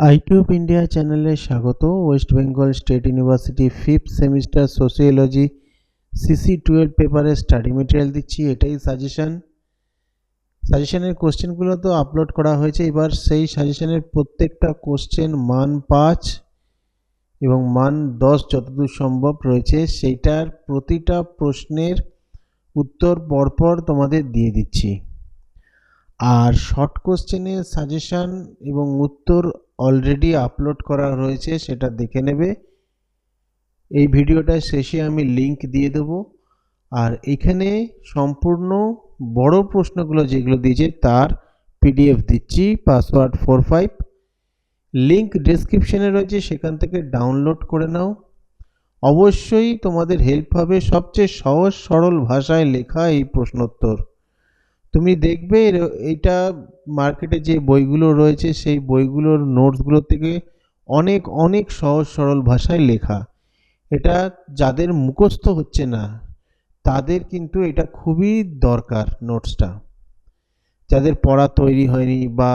আইটিউব India চ্যানেলে স্বাগত। West Bengal state university 5th semester sociology CC12 পেপারে স্টাডি মেটেরিয়াল দিচ্ছি। এটাই সাজেশনের কোশ্চেনগুলো তো আপলোড করা হয়েছে। এবার সেই সাজেশনের প্রত্যেকটা কোশ্চেন মান 5 এবং মান 10 যতদূর সম্ভব রয়েছে, সেইটার প্রতিটা প্রশ্নের উত্তর পরপর তোমাদের দিয়ে দিচ্ছি। আর শর্ট কোশ্চেনের সাজেশন এবং উত্তর অলরেডি আপলোড করা রয়েছে, সেটা দেখে নেবে। এই ভিডিওটার শেষে আমি লিংক দিয়ে দেবো। আর এখানে সম্পূর্ণ বড় প্রশ্নগুলো যেগুলো দিয়েছে তার PDF দিচ্ছি, পাসওয়ার্ড 45। লিংক ডেসক্রিপশনে রয়েছে, সেখান থেকে ডাউনলোড করে নাও। অবশ্যই তোমাদের হেল্প হবে। সবচেয়ে সহজ সরল ভাষায় লেখা এই প্রশ্নোত্তর। তুমি দেখবে এইটা মার্কেটে যে বইগুলো রয়েছে সেই বইগুলোর নোটসগুলো থেকে অনেক অনেক সহজ সরল ভাষায় লেখা। এটা যাদের মুখস্থ হচ্ছে না তাদের কিন্তু এটা খুবই দরকার। নোটসটা যাদের পড়া তৈরি হয়নি বা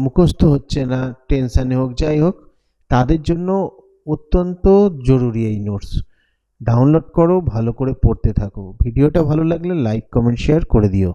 মুখস্থ হচ্ছে না, টেনশানে হোক যাই হোক, তাদের জন্য অত্যন্ত জরুরি এই নোটস। ডাউনলোড করো, ভালো করে পড়তে থাকো। ভিডিওটা ভালো লাগলে লাইক কমেন্ট শেয়ার করে দিও।